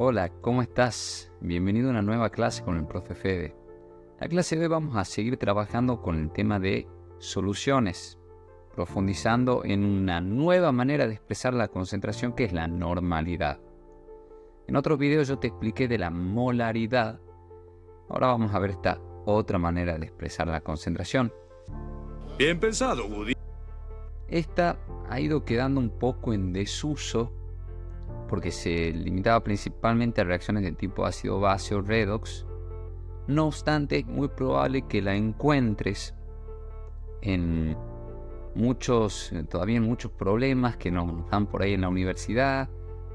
Hola, ¿cómo estás? Bienvenido a una nueva clase con el profe Fede. La clase de hoy vamos a seguir trabajando con el tema de soluciones, profundizando en una nueva manera de expresar la concentración que es la normalidad. En otros videos yo te expliqué de la molaridad. Ahora vamos a ver esta otra manera de expresar la concentración. Bien pensado, Woody. Esta ha ido quedando un poco en desuso porque se limitaba principalmente a reacciones de tipo ácido-base o redox. No obstante, es muy probable que la encuentres en todavía en muchos problemas que nos dan por ahí en la universidad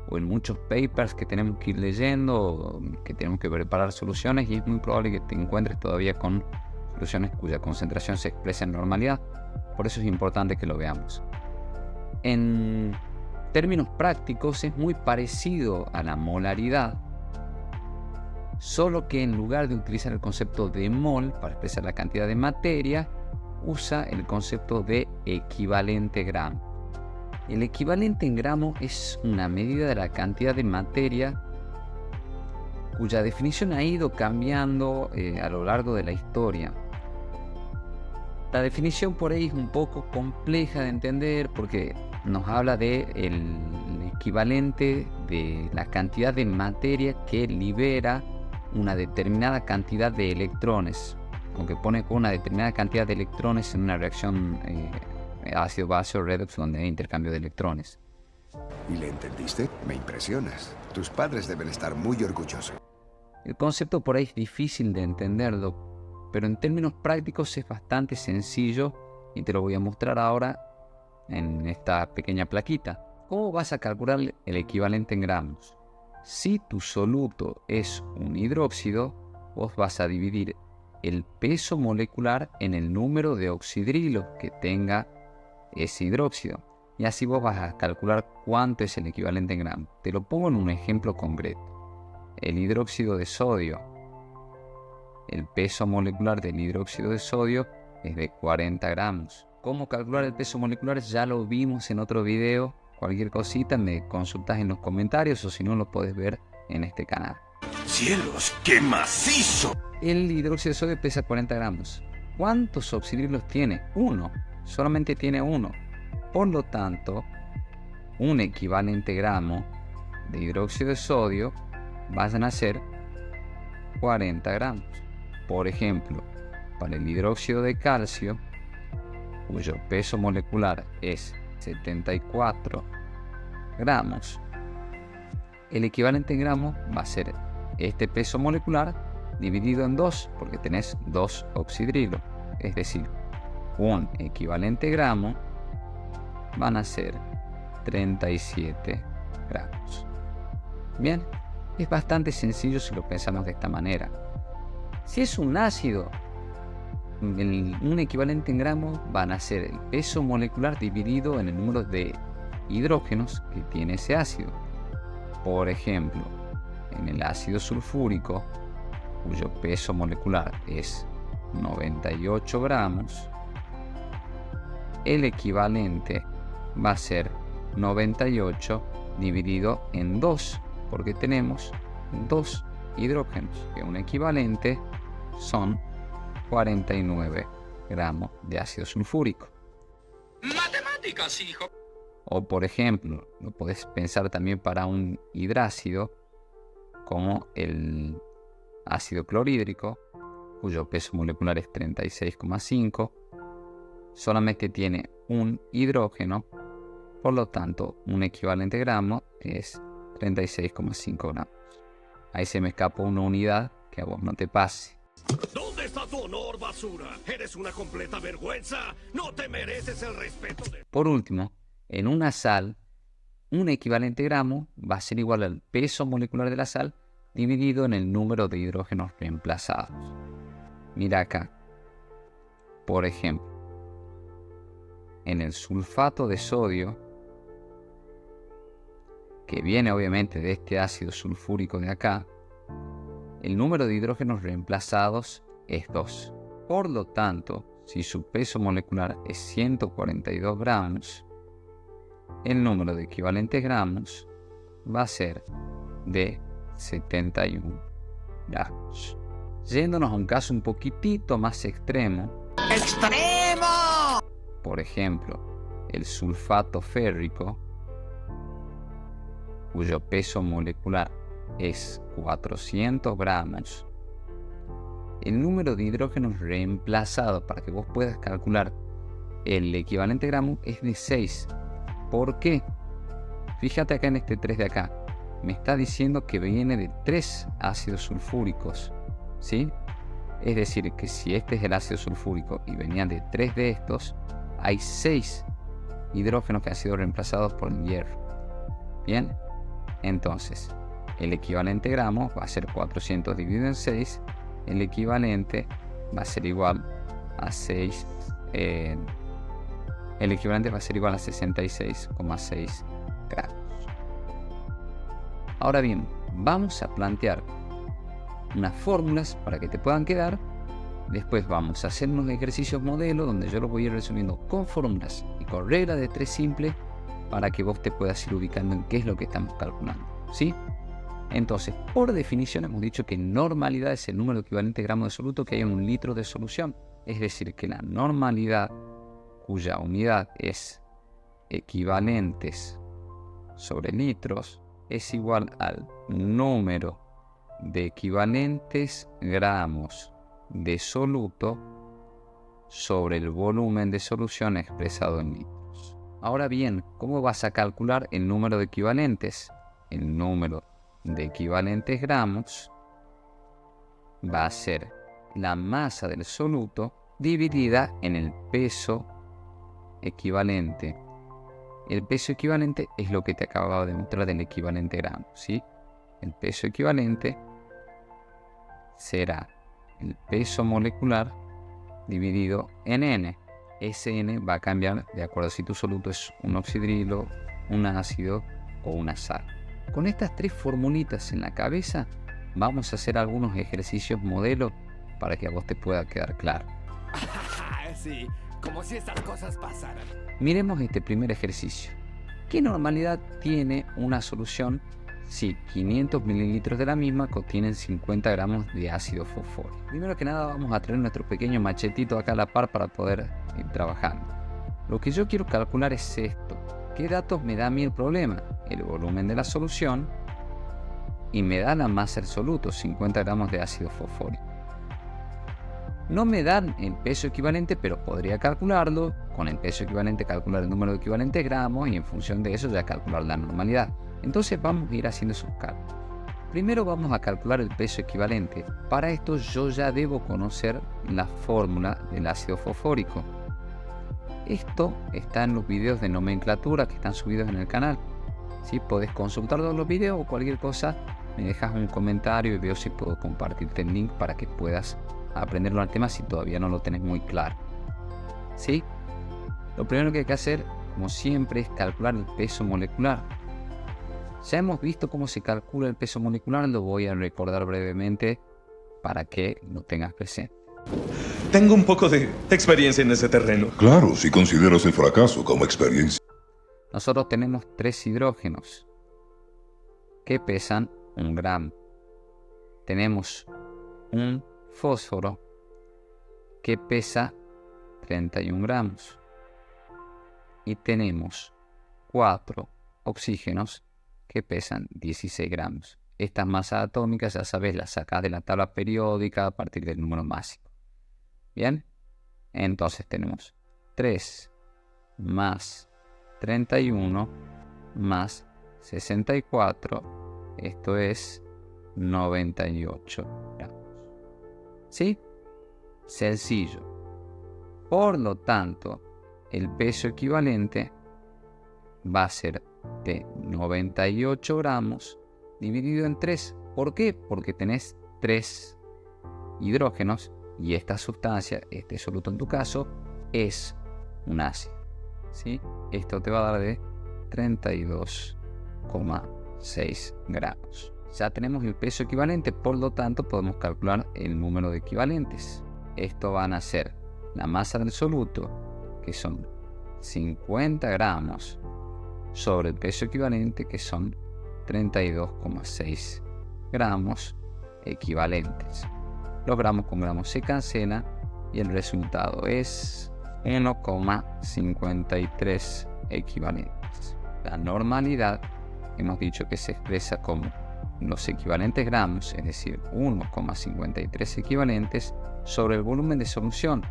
o en muchos papers que tenemos que ir leyendo o que tenemos que preparar soluciones, y es muy probable que te encuentres todavía con soluciones cuya concentración se expresa en normalidad. Por eso es importante que lo veamos. En términos prácticos es muy parecido a la molaridad, solo que en lugar de utilizar el concepto de mol para expresar la cantidad de materia, usa el concepto de equivalente gramo. El equivalente en gramo es una medida de la cantidad de materia cuya definición ha ido cambiando a lo largo de la historia. La definición por ahí es un poco compleja de entender porque nos habla del equivalente de la cantidad de materia que libera una determinada cantidad de electrones, o que pone con una determinada cantidad de electrones en una reacción ácido-base o redox donde hay intercambio de electrones. ¿Y le entendiste? Me impresionas. Tus padres deben estar muy orgullosos. El concepto por ahí es difícil de entenderlo, pero en términos prácticos es bastante sencillo y te lo voy a mostrar ahora en esta pequeña plaquita. ¿Cómo vas a calcular el equivalente en gramos? Si tu soluto es un hidróxido, vos vas a dividir el peso molecular en el número de oxidrilos que tenga ese hidróxido. Y así vos vas a calcular cuánto es el equivalente en gramos. Te lo pongo en un ejemplo concreto. El hidróxido de sodio. El peso molecular del hidróxido de sodio es de 40 gramos. ¿Cómo calcular el peso molecular? Ya lo vimos en otro video. Cualquier cosita me consultas en los comentarios o si no lo podés ver en este canal. ¡Cielos, qué macizo! El hidróxido de sodio pesa 40 gramos. ¿Cuántos oxidrilos tiene? Uno. Solamente tiene uno. Por lo tanto, un equivalente gramo de hidróxido de sodio van a ser 40 gramos. Por ejemplo, para el hidróxido de calcio, cuyo peso molecular es 74 gramos, el equivalente en gramos va a ser este peso molecular dividido en 2, porque tenés 2 oxidrilos. Es decir, un equivalente gramo van a ser 37 gramos. Bien, es bastante sencillo si lo pensamos de esta manera. Si es un ácido, un equivalente en gramos van a ser el peso molecular dividido en el número de hidrógenos que tiene ese ácido. Por ejemplo, en el ácido sulfúrico, cuyo peso molecular es 98 gramos, el equivalente va a ser 98 dividido en 2, porque tenemos 2 hidrógenos, que un equivalente son 49 gramos de ácido sulfúrico. Matemáticas, hijo. O por ejemplo, lo podés pensar también para un hidrácido como el ácido clorhídrico, cuyo peso molecular es 36,5, solamente tiene un hidrógeno, por lo tanto un equivalente gramo es 36,5 gramos. Ahí se me escapó una unidad, que a vos no te pase. ¿Dónde está tu honor, basura? Eres una completa vergüenza. No te mereces el respeto de... Por último, en una sal, un equivalente gramo va a ser igual al peso molecular de la sal dividido en el número de hidrógenos reemplazados. Mira acá. Por ejemplo, en el sulfato de sodio, que viene obviamente de este ácido sulfúrico de acá, el número de hidrógenos reemplazados es 2. Por lo tanto, si su peso molecular es 142 gramos, el número de equivalentes gramos va a ser de 71 gramos. Yéndonos a un caso un poquitito más extremo. ¡Extremo! Por ejemplo, el sulfato férrico, cuyo peso molecular es 400 gramos. El número de hidrógenos reemplazados para que vos puedas calcular el equivalente gramo es de 6. ¿Por qué? Fíjate acá en este 3 de acá. Me está diciendo que viene de 3 ácidos sulfúricos, ¿sí? Es decir, que si este es el ácido sulfúrico y venían de 3 de estos, hay 6 hidrógenos que han sido reemplazados por el hierro. Bien, entonces el equivalente gramo va a ser 400 dividido en 6. El equivalente va a ser igual a 6. El equivalente va a ser igual a 66,6 gramos. Ahora bien, vamos a plantear unas fórmulas para que te puedan quedar. Después vamos a hacer unos ejercicios modelo donde yo los voy a ir resumiendo con fórmulas y con regla de 3 simple para que vos te puedas ir ubicando en qué es lo que estamos calculando, ¿sí? Entonces, por definición hemos dicho que normalidad es el número equivalente de gramos de soluto que hay en un litro de solución. Es decir, que la normalidad, cuya unidad es equivalentes sobre litros, es igual al número de equivalentes gramos de soluto sobre el volumen de solución expresado en litros. Ahora bien, ¿cómo vas a calcular el número de equivalentes? El número de equivalentes gramos va a ser la masa del soluto dividida en el peso equivalente. El peso equivalente es lo que te acababa de mostrar del equivalente gramo, ¿sí? El peso equivalente será el peso molecular dividido en N. Ese N va a cambiar de acuerdo si tu soluto es un oxidrilo, un ácido o una sal. Con estas 3 formulitas en la cabeza vamos a hacer algunos ejercicios modelo para que a vos te pueda quedar claro. Sí, como si estas cosas pasaran. Miremos este primer ejercicio. ¿Qué normalidad tiene una solución si 500 mililitros de la misma contienen 50 gramos de ácido fosfórico? Primero que nada vamos a traer nuestro pequeño machetito acá a la par para poder ir trabajando. Lo que yo quiero calcular es esto. ¿Qué datos me da a mí el problema? El volumen de la solución y me da la masa del soluto, 50 gramos de ácido fosfórico. No me dan el peso equivalente, pero podría calcularlo. Con el peso equivalente calcular el número de equivalentes gramos y en función de eso ya calcular la normalidad. Entonces vamos a ir haciendo esos cálculos. Primero vamos a calcular el peso equivalente. Para esto yo ya debo conocer la fórmula del ácido fosfórico. Esto está en los videos de nomenclatura que están subidos en el canal. ¿Sí? Podés consultar todos los videos o cualquier cosa, me dejas un comentario y veo si puedo compartirte el link para que puedas aprenderlo al tema si todavía no lo tenés muy claro. ¿Sí? Lo primero que hay que hacer, como siempre, es calcular el peso molecular. Ya hemos visto cómo se calcula el peso molecular, lo voy a recordar brevemente para que lo tengas presente. Tengo un poco de experiencia en ese terreno. Claro, si consideras el fracaso como experiencia. Nosotros tenemos 3 hidrógenos que pesan 1 gramo. Tenemos un fósforo que pesa 31 gramos. Y tenemos 4 oxígenos que pesan 16 gramos. Estas masas atómicas, ya sabes, las sacas de la tabla periódica a partir del número másico. Bien, entonces tenemos 3 más 31 más 64, esto es 98 gramos. ¿Sí? Sencillo. Por lo tanto, el peso equivalente va a ser de 98 gramos dividido en 3. ¿Por qué? Porque tenés 3 hidrógenos y esta sustancia, este soluto en tu caso, es un ácido. ¿Sí? Esto te va a dar de 32,6 gramos. Ya tenemos el peso equivalente, por lo tanto podemos calcular el número de equivalentes. Esto van a ser la masa del soluto, que son 50 gramos, sobre el peso equivalente, que son 32,6 gramos equivalentes. Los gramos con gramos se cancelan y el resultado es 1,53 equivalentes. La normalidad hemos dicho que se expresa como los equivalentes gramos, es decir, 1,53 equivalentes sobre el volumen de solución,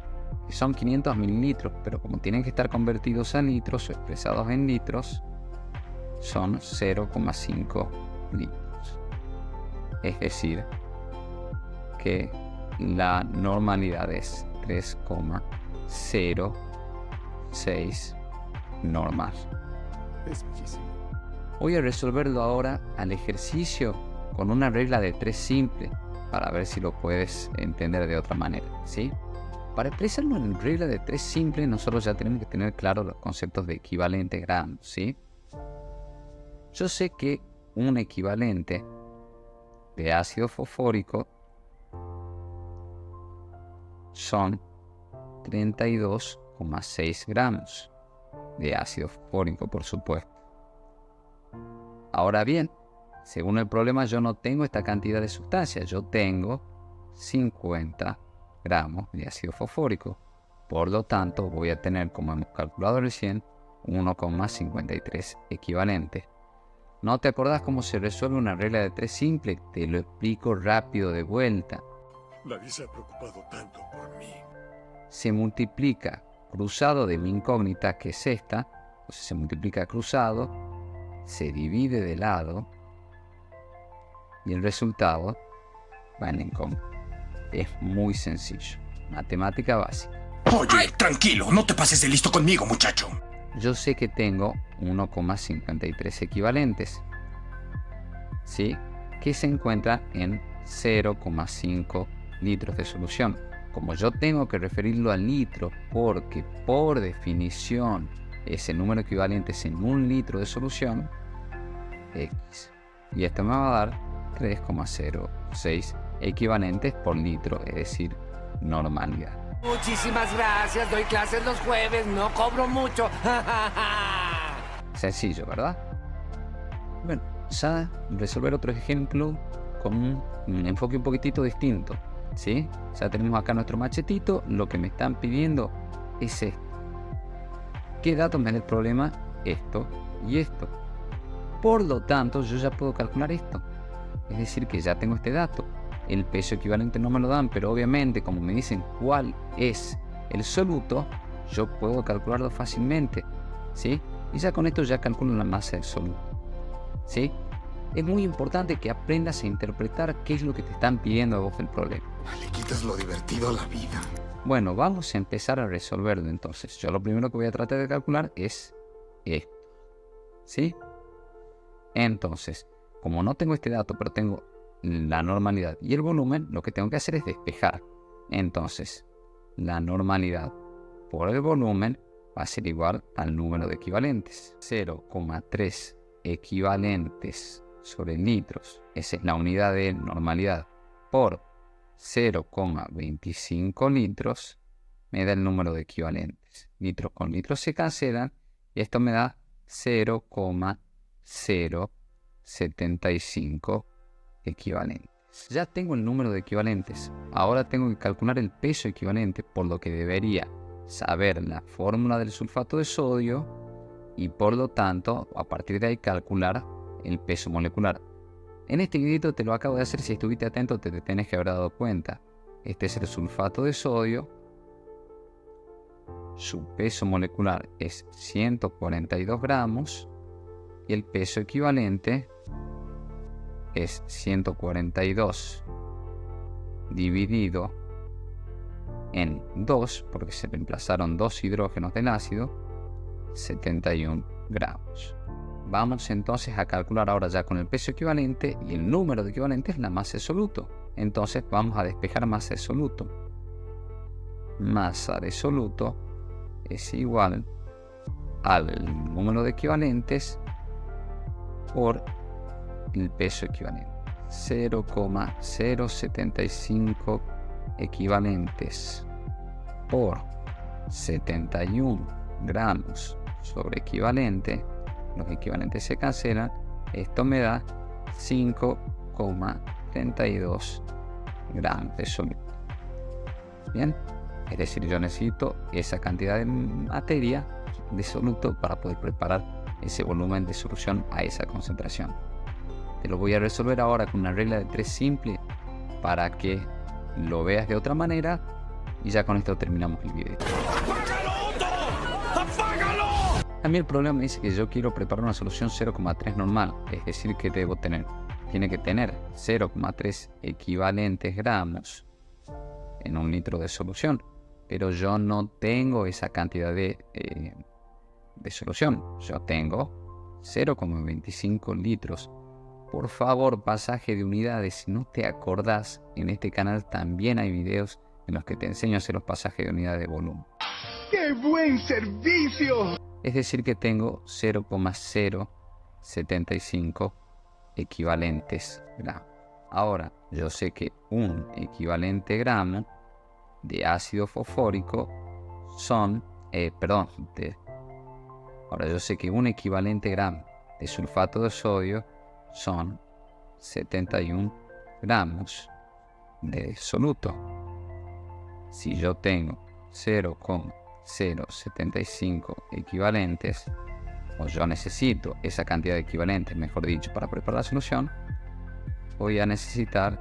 que son 500 mililitros, pero como tienen que estar convertidos a litros o expresados en litros, son 0,5 litros. Es decir, que la normalidad es 3,06 normal. Es bellísimo. Voy a resolverlo ahora al ejercicio con una regla de 3 simple para ver si lo puedes entender de otra manera, ¿sí? Para expresarlo en regla de 3 simple, nosotros ya tenemos que tener claros los conceptos de equivalente gramos, ¿sí? Yo sé que un equivalente de ácido fosfórico son 32,6 gramos de ácido fosfórico, por supuesto. Ahora bien, según el problema, yo no tengo esta cantidad de sustancia, yo tengo 50 gramos de ácido fosfórico. Por lo tanto, voy a tener, como hemos calculado recién, 1,53 equivalente. ¿No te acordás cómo se resuelve una regla de 3 simple? Te lo explico rápido de vuelta. Nadie se ha preocupado tanto por mí. Se multiplica cruzado de mi incógnita, que es esta, o sea, se multiplica cruzado, se divide de lado y el resultado va en la incógnita. Es muy sencillo, matemática básica. Oye, tranquilo, no te pases de listo conmigo, muchacho. Yo sé que tengo 1,53 equivalentes, ¿sí? Que se encuentran en 0,5 litros de solución. Como yo tengo que referirlo al litro porque por definición ese número equivalente es en 1 litro de solución, X. Y esto me va a dar 3,06 equivalentes por litro, es decir, normalidad. Muchísimas gracias, doy clases los jueves, no cobro mucho. Sencillo, ¿verdad? Bueno, ya resolver otro ejemplo con un enfoque un poquitito distinto, ¿sí? Ya tenemos acá nuestro machetito, lo que me están pidiendo es esto. ¿Qué datos me da el problema? Esto y esto. Por lo tanto, yo ya puedo calcular esto. Es decir, que ya tengo este dato. El peso equivalente no me lo dan, pero obviamente como me dicen cuál es el soluto, yo puedo calcularlo fácilmente, ¿sí? Y ya con esto ya calculo la masa del soluto, ¿sí? Es muy importante que aprendas a interpretar qué es lo que te están pidiendo a vos el problema. Le quitas lo divertido a la vida. Bueno, vamos a empezar a resolverlo entonces. Yo lo primero que voy a tratar de calcular es esto, ¿sí? Entonces, como no tengo este dato, pero tengo la normalidad y el volumen, lo que tengo que hacer es despejar. Entonces, la normalidad por el volumen va a ser igual al número de equivalentes. 0,3 equivalentes sobre litros, esa es la unidad de normalidad, por 0,25 litros, me da el número de equivalentes. Litros con litros se cancelan y esto me da 0,075 equivalentes. Ya tengo el número de equivalentes. Ahora tengo que calcular el peso equivalente, por lo que debería saber la fórmula del sulfato de sodio y por lo tanto a partir de ahí calcular el peso molecular. En este videito te lo acabo de hacer, si estuviste atento te tenés que haber dado cuenta. Este es el sulfato de sodio. Su peso molecular es 142 gramos y el peso equivalente es 142 dividido en 2, porque se reemplazaron 2 hidrógenos del ácido, 71 gramos. Vamos entonces a calcular ahora ya con el peso equivalente y el número de equivalentes la masa de soluto. Entonces vamos a despejar masa de soluto. Masa de soluto es igual al número de equivalentes por el peso equivalente. 0,075 equivalentes por 71 gramos sobre equivalente. Los equivalentes se cancelan. Esto me da 5 0,32 gramos de soluto. Bien, es decir, yo necesito esa cantidad de materia de soluto para poder preparar ese volumen de solución a esa concentración. Te lo voy a resolver ahora con una regla de 3 simple para que lo veas de otra manera y ya con esto terminamos el video. A mí el problema me dice que yo quiero preparar una solución 0,3 normal, es decir que tiene que tener 0,3 equivalentes gramos en un litro de solución, pero yo no tengo esa cantidad de solución, yo tengo 0,25 litros. Por favor, pasaje de unidades, si no te acordás, en este canal también hay videos en los que te enseño a hacer los pasajes de unidades de volumen. ¡Qué buen servicio! Es decir que tengo 0,075 equivalentes gramos. Ahora, yo sé que un equivalente gramo de ácido fosfórico ahora yo sé que un equivalente gramo de sulfato de sodio son 71 gramos de soluto. Si yo tengo 0,075 equivalentes, o yo necesito esa cantidad de equivalentes, mejor dicho, para preparar la solución, voy a necesitar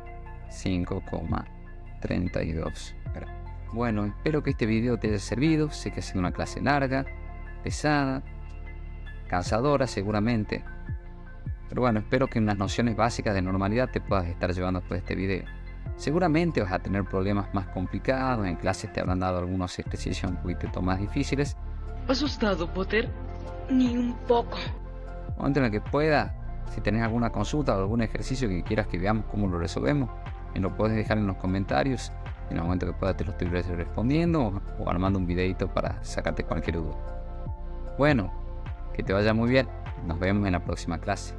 5,32 gramos. Bueno, espero que este video te haya servido. Sé que ha sido una clase larga, pesada, cansadora seguramente, pero bueno, espero que unas nociones básicas de normalidad te puedas estar llevando después de este video. Seguramente vas a tener problemas más complicados, en clases te habrán dado algunos ejercicios un poquito más difíciles. ¿Asustado, Potter? Ni un poco. En el momento en el que pueda, si tenés alguna consulta o algún ejercicio que quieras que veamos cómo lo resolvemos, me lo puedes dejar en los comentarios. En el momento que pueda te lo estoy respondiendo o armando un videito para sacarte cualquier duda. Bueno, que te vaya muy bien. Nos vemos en la próxima clase.